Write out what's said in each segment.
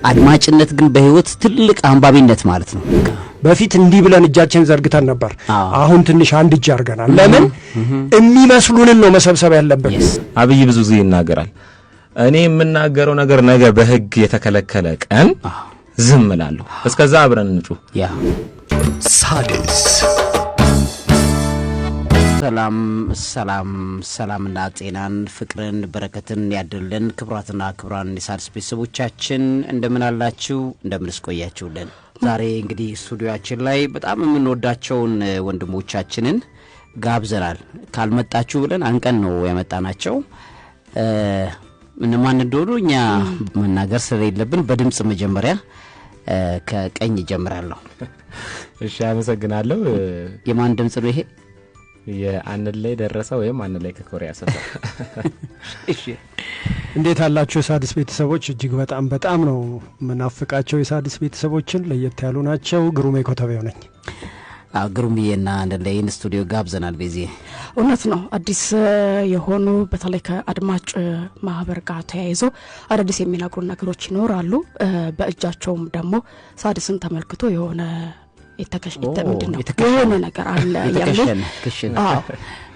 አድማጭነት ግን በህይወት ትልቅ አንባቢነት ማለት ነው። በፊት እንዲህ ብለን እጃችን ዘርግተን ነበር። አሁን ትንሽ አንድ እጅ አድርገናል። ለምን የሚመስሉንን ነው መሰብሰብ ያለብን። አብይ ብዙ ጊዜ ይናገራል። እኔ የምናገረው ነገር ነገ በህግ የተከለከለ ቀን ዝም እላለሁ። እስከዛ አብረን እንጩ። ሣድስ ሰላምና ጤናን ፍቅርን በረከትን ያድልን። ክብራትና ክብራን የሣድስ ቤተሰቦቻችን እንደምን አላችሁ? እንደምንስ ቆያችሁልን? ዛሬ እንግዲህ ስቱዲዮአችን ላይ በጣም የምንወዳቸውን ወንድሞቻችንን ጋብዘናል። ካልመጣችሁ ብለን አንቀን ነው ያመጣናቸው። እነማን እንደሆኑ እኛ መናገር ስለሌለብን በድምጽ መጀመሪያ ከቀኝ ጀምራለሁ። እሺ፣ አመሰግናለሁ። የማን ድምጽ ነው ይሄ? የአንድ ላይ ደረሰ ወይም አንድ ላይ ከኮሪያ ሰፈር። እሺ፣ እንዴት አላችሁ የሣድስ ቤተሰቦች? እጅግ በጣም ነው መናፍቃቸው የሣድስ ቤተሰቦችን። ለየት ያሉ ናቸው። ግሩሜ ኮተቤው ነኝ። ግሩሜና አንድ ላይ ስቱዲዮ ጋብዘናል። በዚህ እውነት ነው። አዲስ የሆኑ በተለይ ከአድማጭ ማህበር ጋር ተያይዞ አዳዲስ የሚናገሩ ነገሮች ይኖራሉ። በእጃቸውም ደግሞ ሣድስን ተመልክቶ የሆነ የሆነ ነገር አለ ያሉ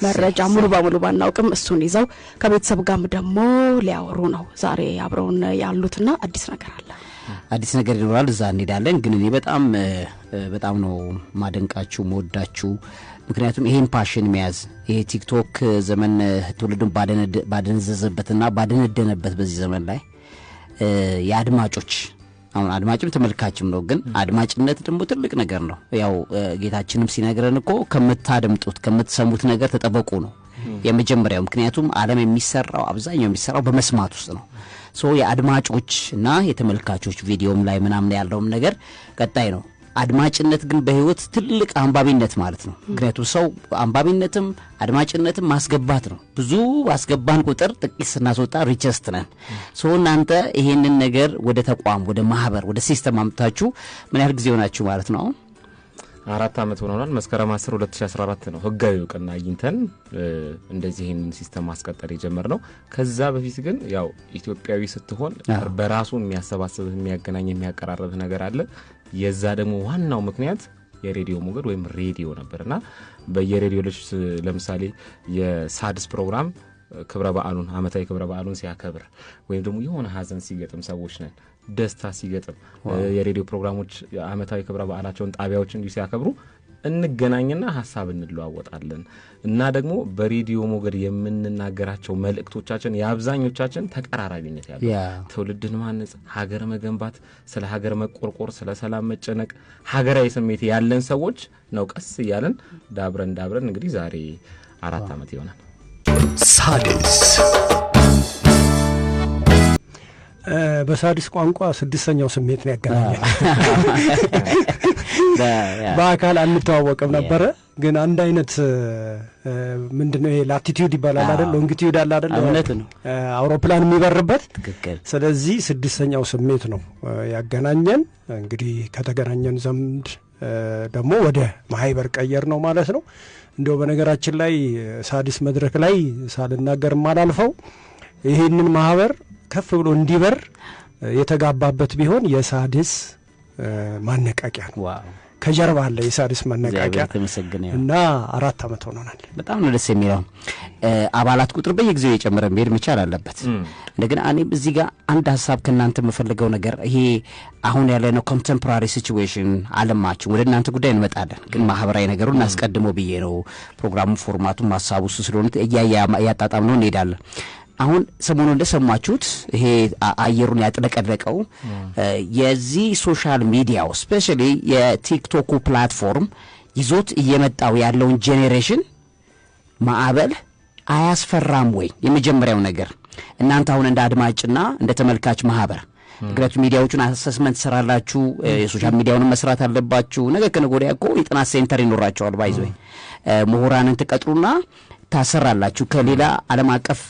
መረጃ ሙሉ በሙሉ ባናውቅም እሱን ይዘው ከቤተሰብ ጋርም ደግሞ ሊያወሩ ነው ዛሬ አብረውን ያሉትና አዲስ ነገር ይኖራል። እዛ እንሄዳለን። ግን እኔ በጣም ነው ማደንቃችሁ መወዳችሁ። ምክንያቱም ይሄን ፓሽን መያዝ ይሄ ቲክቶክ ዘመን ትውልዱን ባደነዘዘበትና ባደነደነበት በዚህ ዘመን ላይ የአድማጮች አሁን አድማጭም ተመልካችም ነው። ግን አድማጭነት ደግሞ ትልቅ ነገር ነው። ያው ጌታችንም ሲነግረን እኮ ከምታደምጡት ከምትሰሙት ነገር ተጠበቁ ነው የመጀመሪያው። ምክንያቱም ዓለም የሚሰራው አብዛኛው የሚሰራው በመስማት ውስጥ ነው። የአድማጮች እና የተመልካቾች ቪዲዮም ላይ ምናምን ያለውም ነገር ቀጣይ ነው። አድማጭነት ግን በህይወት ትልቅ አንባቢነት ማለት ነው። ምክንያቱም ሰው አንባቢነትም አድማጭነትም ማስገባት ነው። ብዙ አስገባን ቁጥር ጥቂት ስናስወጣ ሪቸስት ነን። እናንተ ይሄንን ነገር ወደ ተቋም ወደ ማህበር ወደ ሲስተም አምጣችሁ ምን ያህል ጊዜ ሆናችሁ ማለት ነው? 4 አመት ሆኖናል። መስከረም 10 2014 ነው ህጋዊ እውቅና አግኝተን እንደዚህ ይሄንን ሲስተም ማስቀጠል የጀመርነው። ከዛ በፊት ግን ያው ኢትዮጵያዊ ስትሆን በራሱ የሚያሰባስብህ የሚያገናኝ የሚያቀራርብህ ነገር አለ። የዛ ደግሞ ዋናው ምክንያት የሬዲዮ ሞገድ ወይም ሬዲዮ ነበርና በየሬዲዮዎች ለምሳሌ የሣድስ ፕሮግራም ክብረ በዓሉን አመታዊ ክብረ በዓሉን ሲያከብር ወይም ደግሞ የሆነ ሀዘን ሲገጥም ሰዎች ነን ደስታ ሲገጥም የሬዲዮ ፕሮግራሞች አመታዊ ክብረ በዓላቸውን ጣቢያዎች እንዲሁ ሲያከብሩ እንገናኝና ሐሳብ እንለዋወጣለን። እና ደግሞ በሬዲዮ ሞገድ የምንናገራቸው መልእክቶቻችን የአብዛኞቻችን ተቀራራቢነት ያለው ትውልድን ማነጽ፣ ሀገር መገንባት፣ ስለ ሀገር መቆርቆር፣ ስለ ሰላም መጨነቅ፣ ሀገራዊ ስሜት ያለን ሰዎች ነው። ቀስ እያለን ዳብረን እንግዲህ ዛሬ 4 አመት ይሆናል። ሣድስ በሣድስ ቋንቋ ስድስተኛው ስሜት ነው ያገናኛል። በአካል አንተዋወቅም ነበረ። ግን አንድ አይነት ምንድነው ይሄ ላቲቲዩድ ይባላል አይደል? ሎንጊቲዩድ አለ አይደል? እውነት ነው። አውሮፕላን የሚበርበት ትክክል። ስለዚህ ስድስተኛው ስሜት ነው ያገናኘን። እንግዲህ ከተገናኘን ዘንድ ደግሞ ወደ ማህበር ቀየር ነው ማለት ነው። እንደው በነገራችን ላይ ሣድስ መድረክ ላይ ሳልናገር ማላልፈው ይሄንን ማህበር ከፍ ብሎ እንዲበር የተጋባበት ቢሆን የሣድስ ማነቃቂያ ነው። ከጀርባ አለ የሣድስ ማነቃቂያ እና 4 አመት ሆኖናል። በጣም ነው ደስ የሚለው። አባላት ቁጥር በየጊዜው እየጨመረ መሄድ መቻል አለበት። እንደገና እኔም እዚህ ጋር አንድ ሐሳብ ከናንተ የምፈልገው ነገር ይሄ አሁን ያለነው ኮንቴምፖራሪ ሲቹዌሽን ዓለማችን ወደ እናንተ ጉዳይ እንመጣለን። ግን ማህበራዊ ነገሩን እናስቀድመው ብዬ ነው። ፕሮግራሙ ፎርማቱን ማሳቡ ስለሆነ ያጣጣም ነው እንሄዳለን። አሁን ሰሞኑን እንደሰማችሁት ይሄ አየሩን ያጥለቀለቀው የዚህ ሶሻል ሚዲያው ስፔሻሊ የቲክቶክ ፕላትፎርም ይዞት እየመጣው ያለውን ጄኔሬሽን ማዕበል አያስፈራም ወይ? የመጀመሪያው ነገር እናንተ አሁን እንደ አድማጭና እንደ ተመልካች ማህበር ምክንያቱም ሚዲያዎቹን አሰስመንት ሰራላችሁ፣ የሶሻል ሚዲያውን መስራት አለባችሁ። ነገ ከነገ ወዲያ እኮ የጥናት ሴንተር ይኖራቸዋል። ባይዘይ ምሁራንን ተቀጥሩና ታሰራላችሁ ከሌላ ዓለም አቀፍ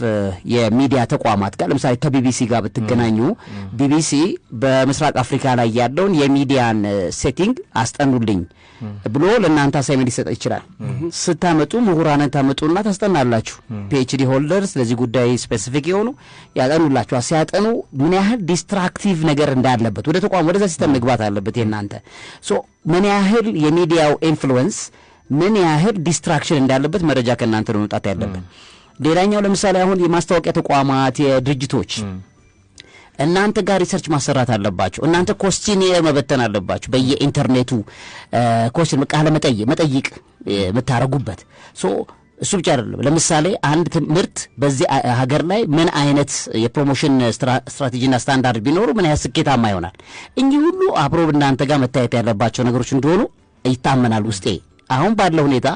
የሚዲያ ተቋማት ጋር ለምሳሌ ከቢቢሲ ጋር ብትገናኙ ቢቢሲ በምስራቅ አፍሪካ ላይ ያለውን የሚዲያን ሴቲንግ አስጠኑልኝ ብሎ ለእናንተ አሳይመንት ሊሰጥ ይችላል። ስታመጡ ምሁራንን ታመጡና ታስጠናላችሁ። ፒኤችዲ ሆልደርስ ለዚህ ጉዳይ ስፔሲፊክ የሆኑ ያጠኑላችሁ። ሲያጠኑ ምን ያህል ዲስትራክቲቭ ነገር እንዳለበት ወደ ተቋም ወደዛ ሲስተም መግባት አለበት የእናንተ ምን ያህል የሚዲያው ኢንፍሉዌንስ ምን ያህል ዲስትራክሽን እንዳለበት መረጃ ከእናንተ ነው መጣት ያለበት። ሌላኛው ለምሳሌ አሁን የማስታወቂያ ተቋማት የድርጅቶች እናንተ ጋር ሪሰርች ማሰራት አለባችሁ። እናንተ ኮስቲኔር መበተን አለባችሁ በየኢንተርኔቱ ኮስቲን ቃለ መጠይቅ የምታረጉበት እሱ ብቻ አይደለም። ለምሳሌ አንድ ትምህርት በዚህ ሀገር ላይ ምን አይነት የፕሮሞሽን ስትራቴጂና ስታንዳርድ ቢኖሩ ምን ያህል ስኬታማ ይሆናል እንጂ ሁሉ አብሮ እናንተ ጋር መታየት ያለባቸው ነገሮች እንደሆኑ ይታመናል ውስጤ። አሁን ባለው ሁኔታ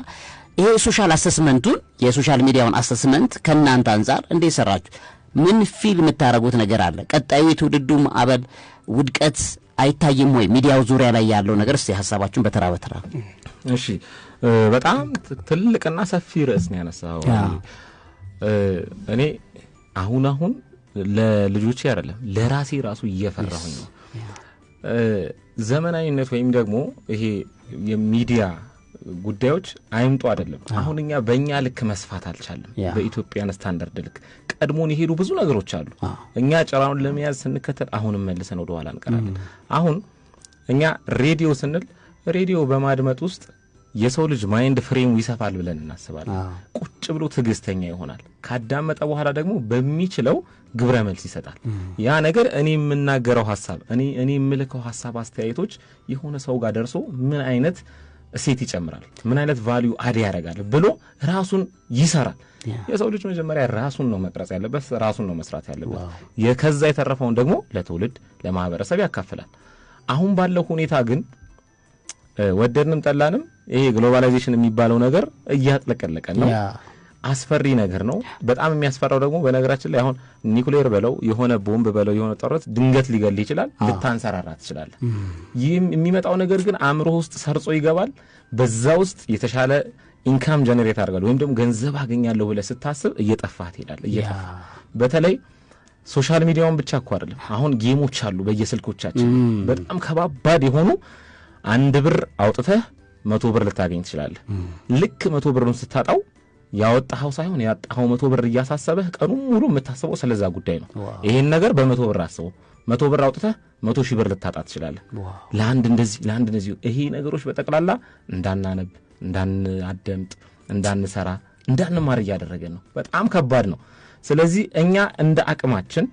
ይሄ ሶሻል አሰስመንቱን የሶሻል ሚዲያውን አሰስመንት ከናንተ አንፃር እንዴት ሰራችሁ? ምን ፊል የምታረጉት ነገር አለ? ቀጣዩ የትውልዱ ማዕበል ውድቀት አይታይም ወይ? ሚዲያው ዙሪያ ላይ ያለው ነገር እስቲ ሐሳባችሁን በተራ በተራ። እሺ በጣም ትልቅና ሰፊ ርዕስ ነው ያነሳው። እኔ አሁን ለልጆቼ አይደለም ለራሴ ራሱ እየፈራሁኝ ነው። ዘመናዊነት ወይም ደግሞ ይሄ የሚዲያ ጉዳዮች አይምጡ አይደለም። አሁን እኛ በእኛ ልክ መስፋት አልቻለም። በኢትዮጵያን ስታንዳርድ ልክ ቀድሞን የሄዱ ብዙ ነገሮች አሉ። እኛ ጭራውን ለመያዝ ስንከተል አሁንም መልሰን ወደ ኋላ እንቀራለን። አሁን እኛ ሬዲዮ ስንል ሬዲዮ በማድመጥ ውስጥ የሰው ልጅ ማይንድ ፍሬሙ ይሰፋል ብለን እናስባለን። ቁጭ ብሎ ትዕግስተኛ ይሆናል። ካዳመጠ በኋላ ደግሞ በሚችለው ግብረ መልስ ይሰጣል። ያ ነገር እኔ የምናገረው ሐሳብ እኔ የምልከው ሐሳብ አስተያየቶች የሆነ ሰው ጋር ደርሶ ምን አይነት እሴት ይጨምራል፣ ምን አይነት ቫልዩ አድ ያደርጋል ብሎ ራሱን ይሰራል። የሰው ልጅ መጀመሪያ ራሱን ነው መቅረጽ ያለበት፣ ራሱን ነው መስራት ያለበት። የከዛ የተረፈውን ደግሞ ለትውልድ ለማህበረሰብ ያካፍላል። አሁን ባለው ሁኔታ ግን ወደድንም ጠላንም ይሄ ግሎባላይዜሽን የሚባለው ነገር እያጥለቀለቀን ነው። አስፈሪ ነገር ነው። በጣም የሚያስፈራው ደግሞ በነገራችን ላይ አሁን ኒውክሌር በለው የሆነ ቦምብ በለው የሆነ ጦርነት ድንገት ሊገል ይችላል፣ ልታንሰራራ ትችላለህ። ይህም የሚመጣው ነገር ግን አእምሮ ውስጥ ሰርጾ ይገባል። በዛ ውስጥ የተሻለ ኢንካም ጀነሬት አድርጋለሁ ወይም ደግሞ ገንዘብ አገኛለሁ ብለህ ስታስብ እየጠፋህ ትሄዳለህ። በተለይ ሶሻል ሚዲያውን ብቻ እኮ አይደለም፣ አሁን ጌሞች አሉ በየስልኮቻችን በጣም ከባባድ የሆኑ 1 ብር አውጥተህ 100 ብር ልታገኝ ትችላለህ። ልክ 100 ብሩን ስታጣው ያወጣው ሳይሆን ያጣው 100 ብር እያሳሰበህ ቀኑን ሙሉ የምታስበው ስለዛ ጉዳይ ነው። ይሄን ነገር በ100 ብር አስበው። 100 ብር አውጥተህ 100 ሺህ ብር ልታጣ ትችላለህ። ለአንድ እንደዚህ ይሄ ነገሮች በጠቅላላ እንዳናነብ፣ እንዳናደምጥ፣ እንዳንሰራ፣ እንዳንማር እያደረገን ነው። በጣም ከባድ ነው። ስለዚህ እኛ እንደ አቅማችን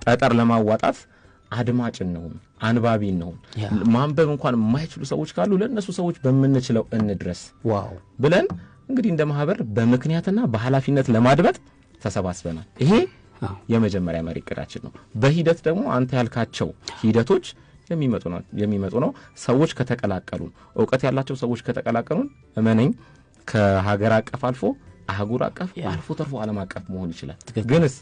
ጠጠር ለማዋጣት አድማጭ ነው፣ አንባቢ ነው። ማንበብ እንኳን የማይችሉ ሰዎች ካሉ ለነሱ ሰዎች በመንችለው እንድረስ ብለን እንግዲህ እንደ ማህበር በምክንያትና በኃላፊነት ለማድመጥ ተሰባስበናል። ይሄ የመጀመሪያ መሪ ዕቅዳችን ነው። በሂደት ደግሞ አንተ ያልካቸው ሂደቶች የሚመጡ ነው። ሰዎች ከተቀላቀሉን፣ ዕውቀት ያላቸው ሰዎች ከተቀላቀሉን እመነኝ ከሀገር አቀፍ አልፎ አህጉር አቀፍ አልፎ ተርፎ ዓለም አቀፍ መሆን ይችላል። ግንስ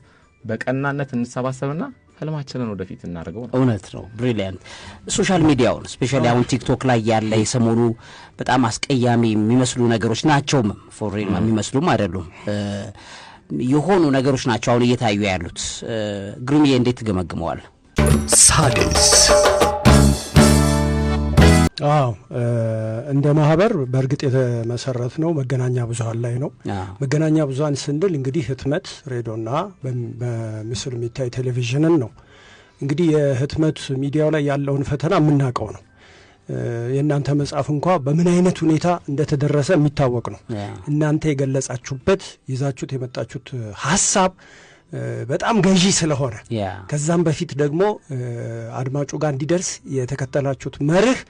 በቀናነት እንሰባሰብና ህልማችንን ወደፊት እናደርገው ነው። እውነት ነው። ብሪሊያንት። ሶሻል ሚዲያውን ስፔሻሊ አሁን ቲክቶክ ላይ ያለ የሰሞኑ በጣም አስቀያሚ የሚመስሉ ነገሮች ናቸውም ፎር ሪል የሚመስሉም አይደሉም የሆኑ ነገሮች ናቸው አሁን እየታዩ ያሉት። ግሩምዬ እንዴት ትገመግመዋል? ሳድስ እንደ ማህበር በእርግጥ የተመሰረት ነው መገናኛ ብዙሃን ላይ ነው። መገናኛ ብዙሃን ስንል እንግዲህ ህትመት፣ ሬዲዮና በምስል የሚታይ ቴሌቪዥንን ነው። እንግዲህ የህትመት ሚዲያው ላይ ያለውን ፈተና የምናውቀው ነው። የእናንተ መጽሐፍ እንኳ በምን አይነት ሁኔታ እንደተደረሰ የሚታወቅ ነው። እናንተ የገለጻችሁበት ይዛችሁት የመጣችሁት ሀሳብ በጣም ገዢ ስለሆነ ከዛም በፊት ደግሞ አድማጩ ጋር እንዲደርስ የተከተላችሁት መርህ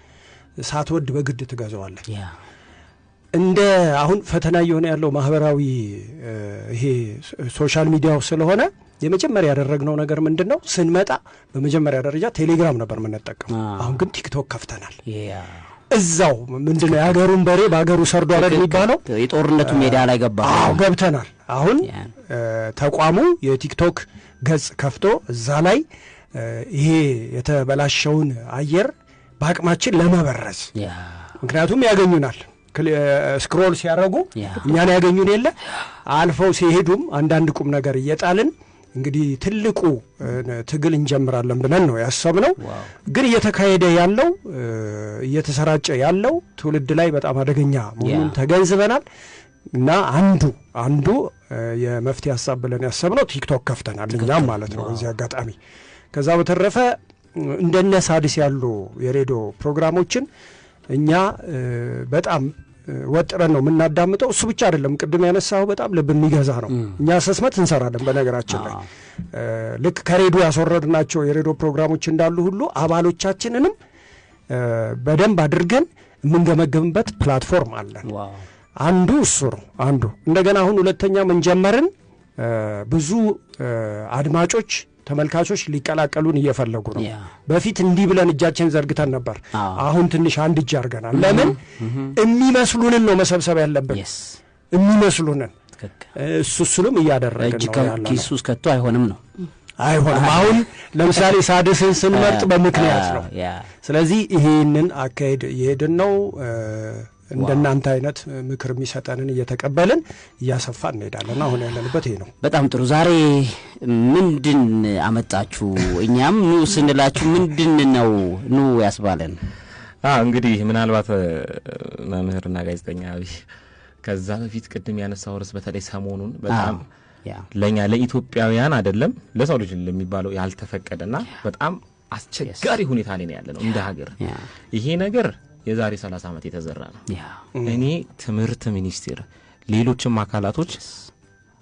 ሳትወድ በግድ ትገዛዋለህ። እንደ አሁን ፈተና እየሆነ ያለው ማህበራዊ ይሄ ሶሻል ሚዲያው ስለሆነ የመጀመሪያ ያደረግነው ነገር ምንድነው? ስንመጣ በመጀመሪያ ደረጃ ቴሌግራም ነበር የምንጠቀመው። አሁን ግን ቲክቶክ ከፍተናል። እዛው ምንድነው የሀገሩን በሬ በሀገሩ ሰርዶ አይደል የሚባለው? የጦርነቱ ሜዳ ላይ ገብተናል። አሁን ተቋሙ የቲክቶክ ገጽ ከፍቶ እዛ ላይ ይሄ የተበላሸውን አየር በአቅማችን ለመበረዝ ምክንያቱም ያገኙናል። ስክሮል ሲያደርጉ እኛን ያገኙን የለ አልፈው ሲሄዱም አንዳንድ ቁም ነገር እየጣልን እንግዲህ ትልቁ ትግል እንጀምራለን ብለን ነው ያሰብነው። ግን እየተካሄደ ያለው እየተሰራጨ ያለው ትውልድ ላይ በጣም አደገኛ መሆኑን ተገንዝበናል እና አንዱ የመፍትሄ ሀሳብ ብለን ያሰብነው ቲክቶክ ከፍተናል እኛም ማለት ነው በዚህ አጋጣሚ። ከዛ በተረፈ እንደነ ሳድስ ያሉ የሬዲዮ ፕሮግራሞችን እኛ በጣም ወጥረን ነው የምናዳምጠው። እሱ ብቻ አይደለም ቅድም ያነሳው በጣም ልብ የሚገዛ ነው። እኛ አሰስመንት እንሰራለን በነገራችን ላይ ልክ ከሬዲዮ ያስወረድናቸው የሬዲዮ ፕሮግራሞች እንዳሉ ሁሉ አባሎቻችንንም በደንብ አድርገን የምንገመገምበት ፕላትፎርም አለን። አንዱ እሱ ነው አንዱ። እንደገና አሁን ሁለተኛ ምን ጀመርን? ብዙ አድማጮች ተመልካቾች ሊቀላቀሉን እየፈለጉ ነው። በፊት እንዲህ ብለን እጃችን ዘርግተን ነበር። አሁን ትንሽ አንድ እጅ አድርገናል። ለምን የሚመስሉንን ነው መሰብሰብ ያለብን የሚመስሉንን እሱንም እያደረግን ነው ያለው። ኪሱ ውስጥ ከቶ አይሆንም ነው አይሆንም። አሁን ለምሳሌ ሳድስን ስንመርጥ በምክንያት ነው። ስለዚህ ይሄንን አካሄድ እየሄድን ነው። እንደናንተ አይነት ምክር የሚሰጠንን እየተቀበልን እያሰፋን እንሄዳለን። አሁን ያለንበት ይሄ ነው። በጣም ጥሩ። ዛሬ ምንድን አመጣችሁ? እኛም ኑ ስንላችሁ ምንድን ነው ኑ ያስባለን? እንግዲህ ምናልባት መምህርና ጋዜጠኛ አብይ ከዛ በፊት ቅድም ያነሳው ርዕስ በተለይ ሰሞኑን በጣም ለኛ ለኢትዮጵያውያን አይደለም ለሰው ልጅ ለሚባለው ያልተፈቀደና በጣም አስቸጋሪ ሁኔታ ላይ ነው ያለነው እንደ ሀገር። ይሄ ነገር የዛሬ 30 ዓመት የተዘራ ነው። እኔ ትምህርት ሚኒስቴር ሌሎችም አካላቶች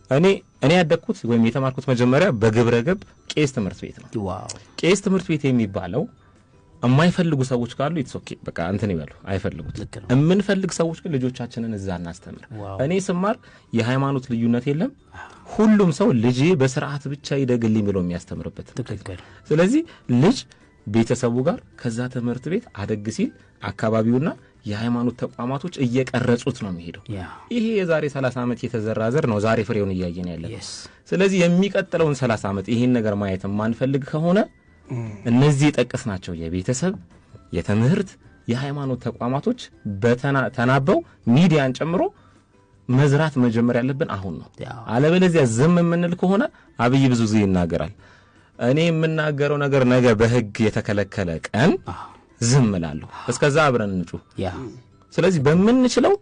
እኔ ያደግኩት ወይም የተማርኩት መጀመሪያ በግብረ ገብ ቄስ ትምህርት ቤት ነው። ቄስ ትምህርት ቤት የሚባለው የማይፈልጉ ሰዎች ካሉ ኢትሶኬ በቃ እንትን ይበሉ አይፈልጉት። የምንፈልግ ሰዎች ግን ልጆቻችንን እዛ እናስተምር። እኔ ስማር የሃይማኖት ልዩነት የለም። ሁሉም ሰው ልጅ በስርዓት ብቻ ይደግልኝ ብሎ የሚያስተምርበት። ስለዚህ ልጅ ቤተሰቡ ጋር ከዛ ትምህርት ቤት አደግ ሲል አካባቢውና የሃይማኖት ተቋማቶች እየቀረጹት ነው የሚሄደው። ይሄ የዛሬ 30 ዓመት የተዘራ ዘር ነው ዛሬ ፍሬውን እያየን ያለን። ስለዚህ የሚቀጥለውን 30 ዓመት ይሄን ነገር ማየት ማንፈልግ ከሆነ እነዚህ የጠቀስናቸው የቤተሰብ፣ የትምህርት፣ የሃይማኖት ተቋማቶች ተናበው ሚዲያን ጨምሮ መዝራት መጀመር ያለብን አሁን ነው። አለበለዚያ ዝም የምንል ከሆነ አብይ ብዙ ጊዜ ይናገራል። እኔ የምናገረው ነገር ነገ በህግ የተከለከለ ቀን ዝም እላለሁ። እስከዛ አብረን እንጩ። ስለዚህ በመንችለው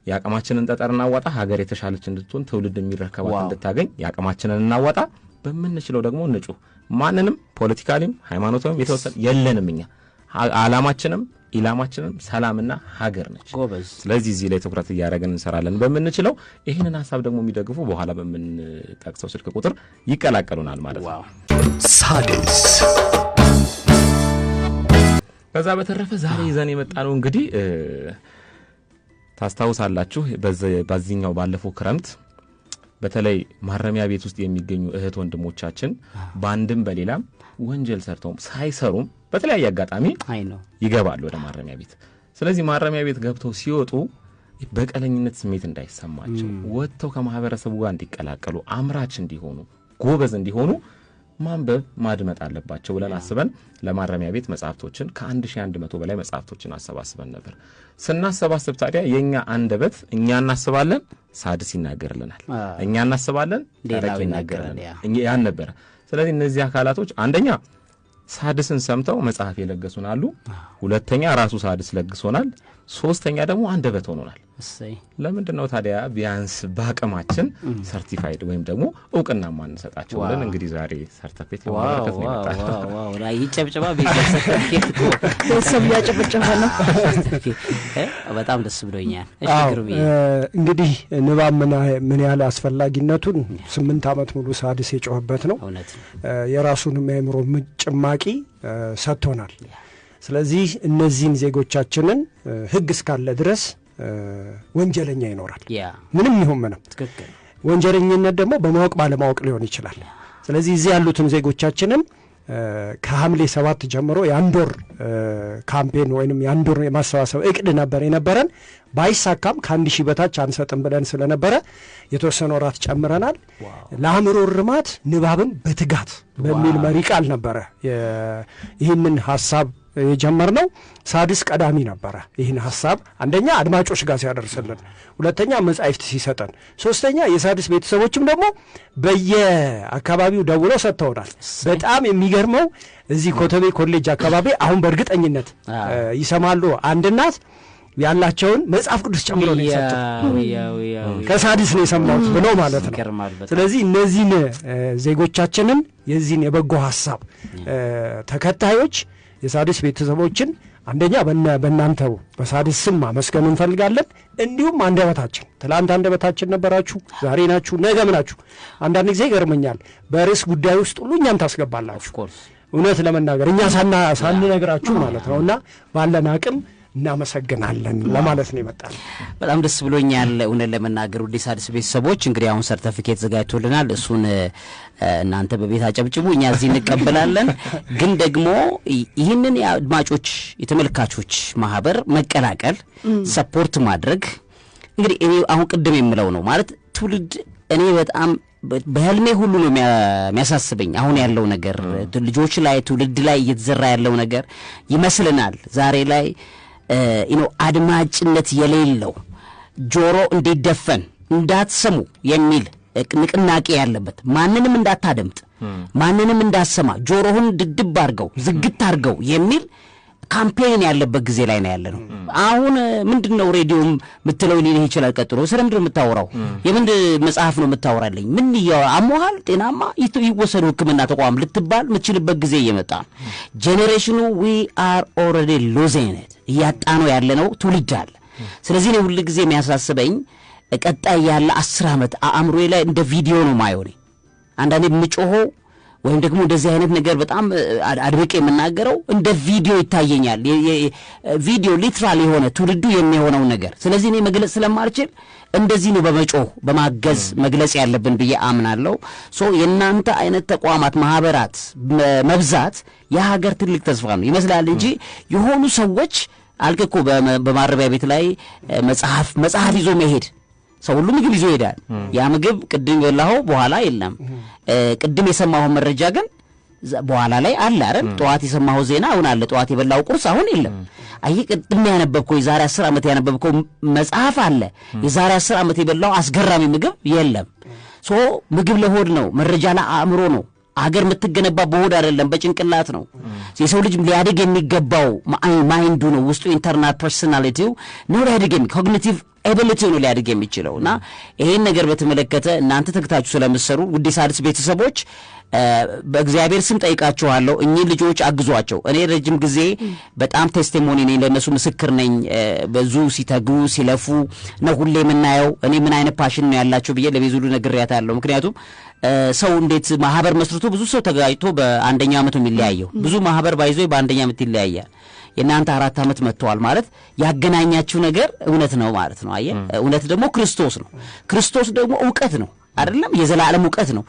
ያቀማችንን ጠጠር እናዋጣ። ሀገር የተሻለች እንድትሆን ትውልድ የሚረከባት እንድታገኝ ያቀማችንን እናዋጣ። በመንችለው ደግሞ እንጩ። ማንንም ፖለቲካሊም ሃይማኖታዊም የተወሰነ የለንም። እኛ ዓላማችንም ኢላማችንም ሰላምና ሀገር ነች። ስለዚህ እዚህ ላይ ትኩረት እያደረግን እንሰራለን በመንችለው። ይህንን ሐሳብ ደግሞ የሚደግፉ በኋላ በምንጠቅሰው ስልክ ቁጥር ይቀላቀሉናል ማለት ነው። ሳድስ ከዛ በተረፈ ዛሬ ይዘን የመጣነው እንግዲህ ታስታውሳላችሁ በዚህኛው ባለፈው ክረምት በተለይ ማረሚያ ቤት ውስጥ የሚገኙ እህት ወንድሞቻችን በአንድም በሌላም ወንጀል ሰርተውም ሳይሰሩም በተለያየ አጋጣሚ ይገባሉ ወደ ማረሚያ ቤት። ስለዚህ ማረሚያ ቤት ገብተው ሲወጡ በቀለኝነት ስሜት እንዳይሰማቸው ወጥተው ከማህበረሰቡ ጋር እንዲቀላቀሉ፣ አምራች እንዲሆኑ፣ ጎበዝ እንዲሆኑ ማንበብ ማድመጥ አለባቸው ብለን አስበን ለማረሚያ ቤት መጽሐፍቶችን ከ1100 በላይ መጽሐፍቶችን አሰባስበን ነበር። ስናሰባስብ ታዲያ የኛ አንደበት እኛ እናስባለን፣ ሳድስ ይናገርልናል፣ እኛ እናስባለን፣ ደረቅ ይናገርልናል ያን ነበር። ስለዚህ እነዚህ አካላቶች አንደኛ ሳድስን ሰምተው መጽሐፍ የለገሱን አሉ፣ ሁለተኛ ራሱ ሳድስ ለግሶናል፣ ሶስተኛ ደግሞ አንደበት ሆኖናል። ለምንድን ነው ታዲያ ቢያንስ በአቅማችን ሰርቲፋይድ ወይም ደግሞ እውቅና ማንሰጣቸው ብለን እንግዲህ ዛሬ ሰርቲፊኬት ለማበረከት ነው የመጣነው። ዋው ላይ ይጨብጨባ ሰርቲፊኬት ቤተሰብ ያጨበጨበ ነው። በጣም ደስ ብሎኛል። እንግዲህ ንባብ ምን ያህል አስፈላጊነቱን 8 ዓመት ሙሉ ሳድስ የጮህበት ነው። የራሱንም የአእምሮ ጭማቂ ሰጥቶናል። ስለዚህ እነዚህን ዜጎቻችንን ህግ እስካለ ድረስ ወንጀለኛ ይኖራል። ምንም ይሁን ምንም ወንጀለኝነት ደግሞ በማወቅ ባለማወቅ ሊሆን ይችላል። ስለዚህ እዚህ ያሉትን ዜጎቻችንን ከሐምሌ 7 ጀምሮ የአንድ ወር ካምፔን ወይንም የአንድ ወር የማሰባሰብ እቅድ ነበር የነበረን። ባይሳካም ከ1000 በታች አንሰጥም ብለን ስለነበረ የተወሰነ ወራት ጨምረናል። ለአእምሮ እርማት ንባብን በትጋት በሚል መሪ ቃል ነበረ ይህንን ሀሳብ የጀመርነው ሳድስ ቀዳሚ ነበረ። ይህን ሀሳብ አንደኛ አድማጮች ጋር ሲያደርስልን፣ ሁለተኛ መጻሕፍት ሲሰጠን፣ ሶስተኛ የሳድስ ቤተሰቦችም ደግሞ በየአካባቢው ደውለው ሰጥተውናል። በጣም የሚገርመው እዚህ ኮተቤ ኮሌጅ አካባቢ አሁን በእርግጠኝነት ይሰማሉ። አንድ እናት ያላቸውን መጽሐፍ ቅዱስ ጨምሮ ነው የሰጡት ከሳድስ ነው የሰማሁት ብለው ማለት ነው። ስለዚህ እነዚህን ዜጎቻችንን የዚህን የበጎ ሀሳብ ተከታዮች የሳድስ ቤተሰቦችን አንደኛ በእናንተው በሳድስ ስም ማመስገን እንፈልጋለን። እንዲሁም አንደበታችን ትላንት አንደበታችን ነበራችሁ፣ ዛሬ ናችሁ፣ ነገም ናችሁ። አንዳንድ ጊዜ ይገርመኛል በርዕስ ጉዳይ ውስጥ ሁሉ እኛን ታስገባላችሁ። እውነት ለመናገር እኛ ሳንነግራችሁ ማለት ነው። እና ባለን አቅም እናመሰግናለን ለማለት ነው ይመጣል። በጣም ደስ ብሎኛል። እውነት ለመናገር ውድ ሳድስ ቤተሰቦች እንግዲህ አሁን ሰርቲፊኬት ዘጋጅቶልናል። እሱን እናንተ በቤት አጨብጭቡ፣ እኛ እዚህ እንቀበላለን። ግን ደግሞ ይህንን የአድማጮች የተመልካቾች ማህበር መቀላቀል ሰፖርት ማድረግ እንግዲህ እኔ አሁን ቅድም የምለው ነው ማለት ትውልድ እኔ በጣም በህልሜ ሁሉ ነው የሚያሳስበኝ አሁን ያለው ነገር ልጆች ላይ ትውልድ ላይ እየተዘራ ያለው ነገር ይመስልናል ዛሬ ላይ አድማጭነት የሌለው ጆሮ እንዲደፈን እንዳትሰሙ የሚል ንቅናቄ ያለበት ማንንም እንዳታደምጥ ማንንም እንዳሰማ ጆሮህን ድድብ አድርገው ዝግት አድርገው የሚል ካምፔን ያለበት ጊዜ ላይ ነው ያለነው። አሁን ምንድነው ሬዲዮም ምትለው ሊልህ ይችላል። ቀጥሎ ስለምንድነው የምታወራው? የምንድ መጽሐፍ ነው የምታወራልኝ? ምን አሞሃል? ጤናማ ይወሰዱ ሕክምና ተቋም ልትባል ምትችልበት ጊዜ እየመጣ ጄኔሬሽኑ we are already losing it እያጣነው ያለነው ትውልድ አለ። ስለዚህ ነው ሁሉ ጊዜ የሚያሳስበኝ ቀጣይ ያለ 10 ዓመት አእምሮዬ ላይ እንደ ቪዲዮ ነው ማየው። አንዳንዴ የምጮኸው ወይም ደግሞ እንደዚህ አይነት ነገር በጣም አድብቄ የምናገረው እንደ ቪዲዮ ይታየኛል። ቪዲዮ ሊትራሊ የሆነ ትውልዱ የሚሆነው ነገር። ስለዚህ እኔ መግለጽ ስለማልችል እንደዚህ ነው በመጮህ በማገዝ መግለጽ ያለብን ብዬ አምናለሁ። የእናንተ አይነት ተቋማት ማህበራት መብዛት የሀገር ትልቅ ተስፋ ነው ይመስላል እንጂ የሆኑ ሰዎች አልከኮ በማረቢያ ቤት ላይ መጽሐፍ ይዞ መሄድ ሰው ሁሉ ምግብ ይዞ ይሄዳል። ያ ምግብ ቅድም የበላው በኋላ የለም። ቅድም የሰማው መረጃ ግን በኋላ ላይ አለ አይደል? ጧት የሰማው ዜና አሁን አለ። ጧት የበላው ቁርስ አሁን የለም። አይ ቅድም ያነበብከው የዛሬ 10 ዓመት ያነበብከው መጽሐፍ አለ። የዛሬ 10 ዓመት የበላው አስገራሚ ምግብ የለም። ምግብ ለሆድ ነው፣ መረጃ ለአእምሮ ነው። አገር የምትገነባ በሆድ አይደለም በጭንቅላት ነው። የሰው ልጅ ሊያድግ የሚገባው ማይንዱ ነው፣ ውስጡ ኢንተርናል ፐርሰናሊቲው ነው ሊያድግ ኮግኒቲቭ ኤቢሊቲው ነው ሊያድግ የሚችለውና ይሄን ነገር በተመለከተ እናንተ ተከታችሁ ስለምትሰሩ ውድ ሳድስ ቤተሰቦች በእግዚአብሔር ስም ጠይቃችኋለሁ። እኚህ ልጆች አግዟቸው። እኔ ረጅም ጊዜ በጣም ቴስቲሞኒ ነኝ፣ ለነሱ ምስክር ነኝ። ብዙ ሲተጉ ሲለፉ ነው ሁሌ የምናየው። እኔ ምን አይነት ፓሽን ነው ያላቸው ብዬ ለቤዙሉ ነግሬያታለሁ። ምክንያቱም ሰው እንዴት ማህበር መስርቶ ብዙ ሰው ተጋጭቶ በአንደኛው ዓመቱ የሚለያየው ብዙ ማህበር ባይዞ በአንደኛው ዓመት ይለያያል። የናንተ 4 ዓመት መጥተዋል ማለት ያገናኛችሁ ነገር እውነት ነው ማለት ነው። አየህ እውነት ደግሞ ክርስቶስ ነው። ክርስቶስ ደግሞ ዕውቀት ነው አይደለም? የዘላለም ዕውቀት ነው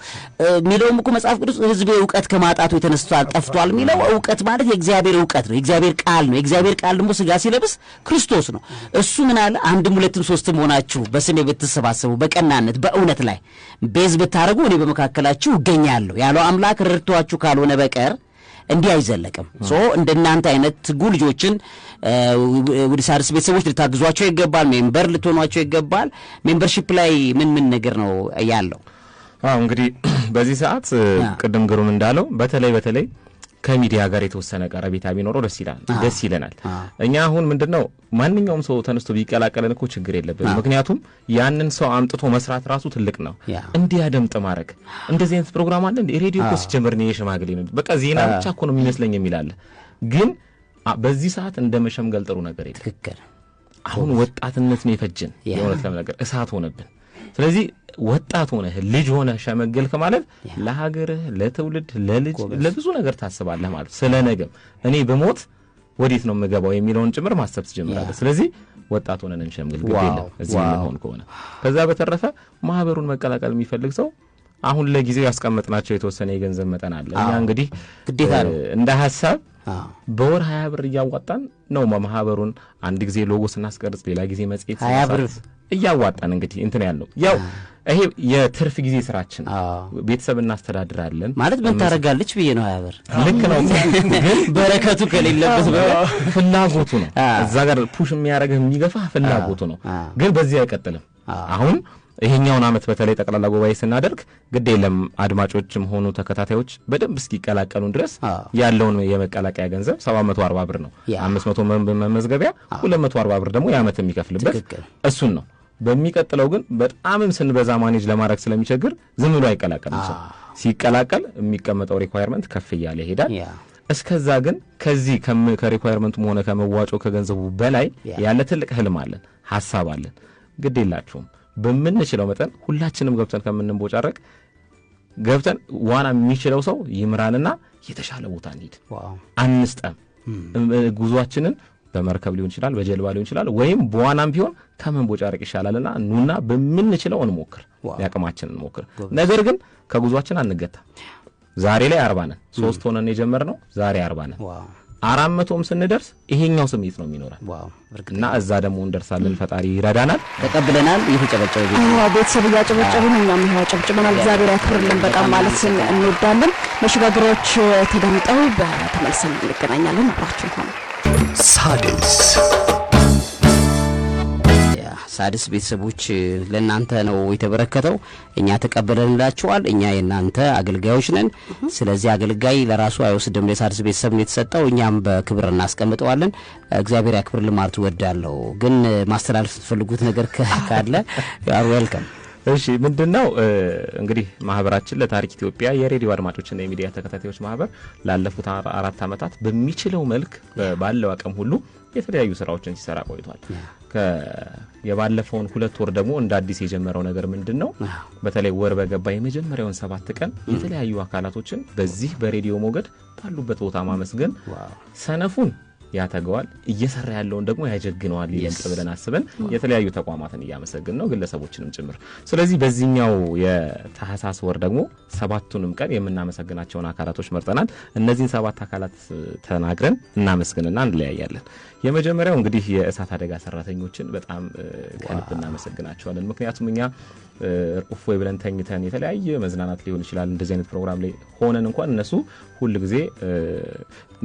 ሚለውም እኮ መጽሐፍ ቅዱስ ህዝብ ዕውቀት ከማጣቱ የተነስቷል ጠፍቷል ሚለው ዕውቀት ማለት የእግዚአብሔር ዕውቀት ነው። የእግዚአብሔር ቃል ነው። የእግዚአብሔር ቃል ደግሞ ሥጋ ሲለብስ ክርስቶስ ነው። እሱ ምን አለ? 1 2 3 ሆናችሁ በስሜ ብትሰባሰቡ በቀናነት በእውነት ላይ ቤዝ ብታረጉ እኔ በመካከላችሁ እገኛለሁ ያለው አምላክ ረድቷችሁ ካልሆነ በቀር እንዲህ አይዘለቅም። እንደናንተ አይነት ትጉ ልጆችን ወደ ሳድስ ቤተሰቦች ልታግዟቸው ይገባል። ሜምበር ልትሆኗቸው ይገባል። ሜምበርሺፕ ላይ ምን ነገር ነው ያለው? እንግዲህ በዚህ ሰዓት ቅድም ግሩም እንዳለው በተለይ ከሚዲያ ጋር የተወሰነ ቀረቤታ ቢኖረው ደስ ይለናል። እኛ አሁን ምንድነው ማንኛውም ሰው ተነስቶ ቢቀላቀለን እኮ ችግር የለብንም። ምክንያቱም ያንን ሰው አምጥቶ መስራት ራሱ ትልቅ ነው። እንዲያደምጥ ማድረግ እንደዚህ አይነት ፕሮግራም አለ እንደ ሬዲዮ እኮ ሲጀምር ነው የሽማግሌ ነው በቃ ዜና ብቻ እኮ ነው የሚመስለኝ የሚላል። ግን በዚህ ሰዓት እንደመሸምገል ጥሩ ነገር የለም። ትክክል። አሁን ወጣትነት ነው የፈጀን የሆነት ለምነገር እሳት ሆነብን። ስለዚህ ወጣት ሆነህ ልጅ ሆነህ ሸመገልክ ማለት ለሀገርህ ለትውልድ ለልጅ ለብዙ ነገር ታስባለህ ማለት ስለ ነገም እኔ በሞት ወዴት ነው የምገባው የሚለውን ጭምር ማሰብ ትጀምራለህ። ስለዚህ ወጣት ሆነን እንሸምግል ግድ የለም እዚህ ምን ከሆነ። ከዛ በተረፈ ማህበሩን መቀላቀል የሚፈልግ ሰው አሁን ለጊዜው ያስቀመጥናቸው የተወሰነ የገንዘብ መጠን አለ። እኛ እንግዲህ ግዴታ ነው እንደ ሐሳብ በወር 20 ብር እያዋጣን ነው ማህበሩን አንድ ጊዜ ሎጎ ስናስቀርጽ ሌላ ጊዜ መጽሔት 20 ብር እያዋጣን እንግዲህ እንትን ያለው ያው ይሄ የትርፍ ጊዜ ስራችን ቤተሰብ እናስተዳድራለን ማለት ምን ታረጋለች ብዬ ነው 20 ብር ልክ ነው ግን በረከቱ ከሌለበት ፍላጎቱ ነው እዛ ጋር ፑሽ የሚያደርግህ የሚገፋ ፍላጎቱ ነው ግን በዚህ አይቀጥልም አሁን ይሄኛውን አመት በተለይ ጠቅላላ ጉባኤ ስናደርግ ግድ የለም አድማጮችም ሆኑ ተከታታዮች በደንብ እስኪቀላቀሉን ድረስ ያለውን የመቀላቀያ ገንዘብ 740 ብር ነው 500 መመዝገቢያ 240 ብር ደግሞ የአመት የሚከፍልበት እሱን ነው በሚቀጥለው ግን በጣምም ስንበዛ ማኔጅ ለማድረግ ስለሚቸግር ዝም ብሎ አይቀላቀልም ሲቀላቀል የሚቀመጠው ሪኳየርመንት ከፍ እያለ ይሄዳል እስከዛ ግን ከዚህ ከሪኳየርመንቱም ሆነ ከመዋጮ ከገንዘቡ በላይ ያለ ትልቅ ህልም አለን ሐሳብ አለን ግድ የላችሁም በመንችለው መጠን ሁላችንም ገብተን ከምንቦጫረቅ ገብተን ዋና የሚችለው ሰው ይምራልና የተሻለ ቦታ እንሂድ አንስጠም ጉዟችንን በመርከብ ሊሆን ይችላል በጀልባ ሊሆን ይችላል ወይም በዋናም ቢሆን ከመንቦጫረቅ ይሻላልና ኑና በመንችለው እንሞክር ያቅማችንን እንሞክር ነገር ግን ከጉዟችን አንገታ ዛሬ ላይ 40 ነን 3 ሆነን የጀመርነው ዛሬ 40 ነን 400ም ስንደርስ ይሄኛው ስሜት ነው የሚኖረን እና እዛ ደግሞ እንደርሳለን ፈጣሪ ይረዳናል ተቀብለናል እየተጨበጨበ ቤተሰብ እያጨበጨበ ነው እኛም ይሄው አጨብጭበናል እግዚአብሔር ያክብርልን በጣም ማለት እንወዳለን መሸጋገሪያዎች ተደምጠው በተመልሰን እንገናኛለን አብራችሁ ሆነ ሳድስ ቤተሰቦች ለእናንተ ነው የተበረከተው እኛ ተቀበለንላችኋል እኛ የእናንተ አገልጋዮች ነን ስለዚህ አገልጋይ ለራሱ አይወስድም ለሳድስ ቤተሰብ ነው የተሰጠው እኛም በክብር እናስቀምጠዋለን እግዚአብሔር ያክብርልን ማለት ወዳለው ግን ማስተላለፍ ፈልጉት ነገር ካለ ያው ዌልካም እሺ ምንድነው እንግዲህ ማህበራችን ለታሪክ ኢትዮጵያ የሬዲዮ አድማጮችና የሚዲያ ተከታታዮች ማህበር ላለፉት 4 አመታት በሚችለው መልክ ባለው አቅም ሁሉ የተለያዩ ስራዎችን ሲሰራ ቆይቷል የባለፈውን 2 ወር ደግሞ እንደ አዲስ የጀመረው ነገር ምንድነው በተለይ ወር በገባ የመጀመሪያውን 7 ቀን የተለያዩ አካላቶችን በዚህ በሬዲዮ ሞገድ ባሉበት ቦታ ማመስገን ሰነፉን ያተገዋል እየሰራ ያለውን ደግሞ ያጀግነዋል ይልቅ ብለን አስበን የተለያዩ ተቋማትን ያመሰግን ነው ግለሰቦችንም ጭምር ስለዚህ በዚህኛው የታህሳስ ወር ደግሞ 7ቱንም ቀን የምናመሰግናቸውን አካላቶች መርጠናል እነዚህን 7 አካላት ተናግረን እናመስግንና እንለያያለን የመጀመሪያው እንግዲህ የእሳት አደጋ ሰራተኞችን በጣም ከልብ እናመሰግናቸዋለን ምክንያቱም እኛ እፎይ ብለን ተኝተን የተለያየ መዝናናት ሊሆን ይችላል እንደዚህ አይነት ፕሮግራም ላይ ሆነን እንኳን እነሱ ሁሉ ጊዜ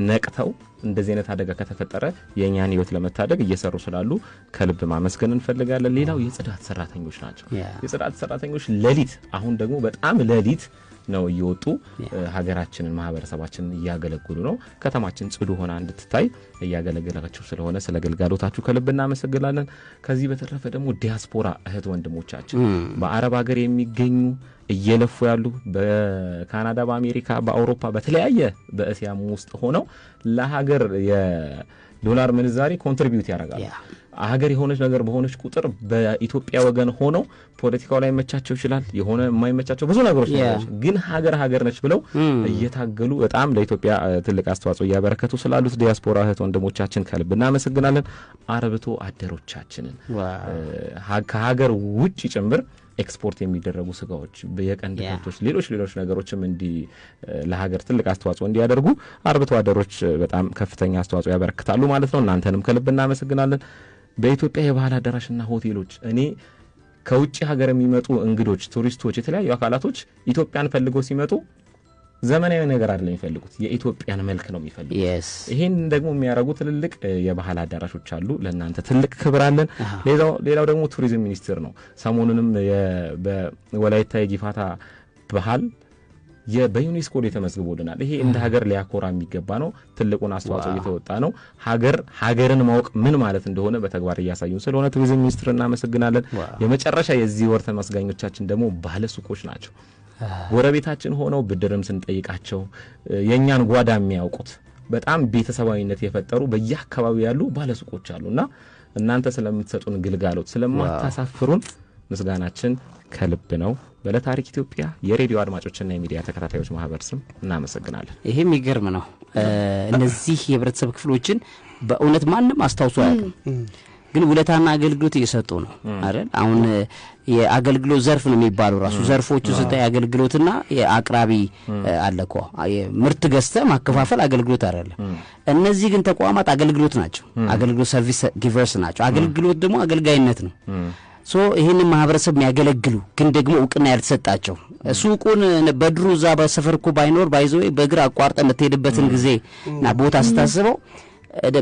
ነቅተው እንደዚህ አይነት አደጋ ከተፈጠረ የኛን ህይወት ለመታደግ እየሰሩ ስላሉ ከልብ ማመስገን እንፈልጋለን ሌላው የጽዳት ሰራተኞች ናቸው የጽዳት ሰራተኞች ሌሊት አሁን ደግሞ በጣም ሌሊት ነው እየወጡ ሀገራችንን ማህበረሰባችንን እያገለግሉ ነው ከተማችን ጽዱ ሆና እንድትታይ እያገለገላችሁ ስለሆነ ስለ አገልግሎታችሁ ከልብ እናመሰግናለን ከዚህ በተረፈ ደግሞ ዲያስፖራ እህት ወንድሞቻችን በአረብ ሀገር የሚገኙ እየለፉ ያሉ በካናዳ በአሜሪካ በአውሮፓ በተለያየ በእስያም ውስጥ ሆነው ለሀገር የዶላር ምንዛሪ ኮንትሪቢዩት ያደርጋሉ ሀገር የሆነች ነገር በሆነች ቁጥር በኢትዮጵያ ወገን ሆነው ፖለቲካው ላይ መቻቸው ይችላል የሆነ የማይመቻቸው ብዙ ነገሮች ናቸው ግን ሀገር ነች ብለው እየታገሉ በጣም ለኢትዮጵያ ትልቅ አስተዋጽኦ ያበረከቱ ስላሉት ዲያስፖራ እህት ወንድሞቻችን ከልብ እናመሰግናለን አርብቶ አደሮቻችንን ከሀገር ውጪ ጭምር ኤክስፖርት የሚደረጉ ስጋዎች የቀንድ ከብቶች ሌሎች ነገሮችም እንዲ ለሀገር ትልቅ አስተዋጽኦ እንዲያደርጉ አርብቶ አደሮች በጣም ከፍተኛ አስተዋጽኦ ያበረክታሉ ማለት ነው እናንተንም ከልብ እናመሰግናለን በኢትዮጵያ የባህል አዳራሽና ሆቴሎች እኔ ከውጪ ሀገር የሚመጡ እንግዶች ቱሪስቶች የተለያዩ አካላቶች ኢትዮጵያን ፈልገው ሲመጡ ዘመናዊ ነገር አይደለም የሚፈልጉት የኢትዮጵያን መልክ ነው የሚፈልጉት ይሄን ደግሞ የሚያረጉ ትልልቅ የባህል አዳራሾች አሉ ለእናንተ ትልቅ ክብር አለን ሌላው ደግሞ ቱሪዝም ሚኒስቴር ነው ሰሞኑንም በወላይታ የጊፋታ ባህል በዩኔስኮ የተመዝግቦልናል ይሄ እንደ ሀገር ሊያኮራ የሚገባ ነው ትልቁን አስተዋጽኦ እየተወጣ ነው ሀገርን ማወቅ ምን ማለት እንደሆነ በተግባር እያሳዩን ስለሆነ ቱሪዝም ሚኒስቴር እናመሰግናለን የመጨረሻ የዚህ ወር ተመስጋኞቻችን ደግሞ ባለሱቆች ናቸው ጎረቤታችን ሆነው ብድርም ስንጠይቃቸው የኛን ጓዳ የሚያውቁት በጣም ቤተሰባዊነት የፈጠሩ በየአካባቢው ያሉ ባለሱቆች አሉና እናንተ ስለምትሰጡን ግልጋሎት ስለማታሳፍሩን ምስጋናችን ከልብ ነው በለታሪክ ኢትዮጵያ የሬዲዮ አድማጮችና የሚዲያ ተከታታዮች ማህበር ስም እናመሰግናለን ይሄ የሚገርም ነው እነዚህ የህብረተሰብ ክፍሎችን በእውነት ማንም አስተዋውሶ አያውቅም ግን ውለታና አገልግሎት እየሰጡ ነው አይደል? አሁን የአገልግሎት ዘርፍ ነው የሚባለው ራሱ ዘርፎቹ ስታይ አገልግሎትና የአቅራቢ አለኮ ምርት ገዝተ ማከፋፈል አገልግሎት አይደለም። እነዚህ ግን ተቋማት አገልግሎት ናቸው። አገልግሎት ሰርቪስ ጊቨርስ ናቸው። አገልግሎት ደግሞ አገልጋይነት ነው። ሶ ይሄንን ማህበረሰብ የሚያገለግሉ ግን ደግሞ እውቅና ያልተሰጣቸው ሱቁን በድሩ ዛ በሰፈርኩ ባይኖር ባይዘው በእግር አቋርጠ የምትሄድበትን ጊዜና ቦታ ስታስበው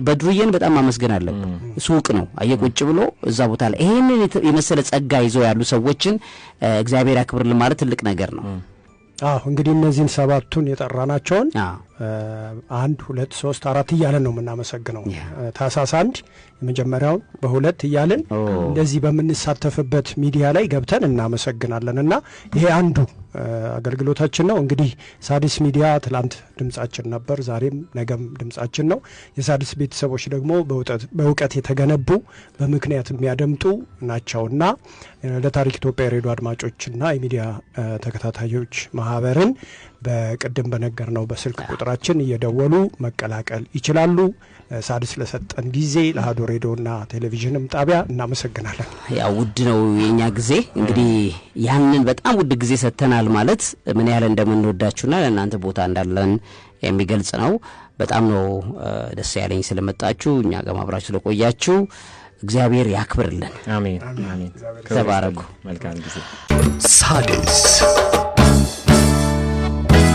በድሩዬን በጣም ማመስገን አለብን። ሱቅ ነው አየቁጭ ብሎ እዛ ቦታ ላይ ይሄንን የመሰለ ጸጋ ይዘው ያሉ ሰዎችን እግዚአብሔር ያክብርልን ማለት ትልቅ ነገር ነው። እንግዲህ እነዚህን ሰባቱን የጠራናቸውን 1 2 3 4 እያለን ነው የምናመሰግነው። ታህሳስ 1 የመጀመሪያውን በሁለት እያልን እንደዚህ በምንሳተፍበት ሚዲያ ላይ ገብተን እናመሰግናለንና ይሄ አንዱ አገልግሎታችን ነው። እንግዲህ ሣድስ ሚዲያ ትላንት ድምጻችን ነበር፣ ዛሬም ነገም ድምጻችን ነው። የሣድስ ቤተሰቦች ደግሞ በእውቀት የተገነቡ በምክንያት የሚያደምጡ ናቸውና ለታሪክ ኢትዮጵያ ሬዲዮ አድማጮችና የሚዲያ ተከታታዮች ማህበርን በቅድም በነገርነው በስልክ ቁጥራችን እየደወሉ መቀላቀል ይችላሉ። ሣድስ ለሰጠን ጊዜ ለአሐዱ ሬዲዮና ቴሌቪዥንም ጣቢያ እናመሰግናለን። ያው ውድ ነው የኛ ጊዜ። እንግዲህ ያንን በጣም ውድ ጊዜ ሰጥተናል ማለት ምን ያህል እንደምንወዳችሁና ለእናንተ ቦታ እንዳለን የሚገልጽ ነው። በጣም ነው ደስ ያለኝ ስለመጣችሁ፣ እኛ ጋር አብራችሁ ስለቆያችሁ እግዚአብሔር ያክብርልን። አሜን አሜን። ተባረኩ። መልካም ጊዜ። ሣድስ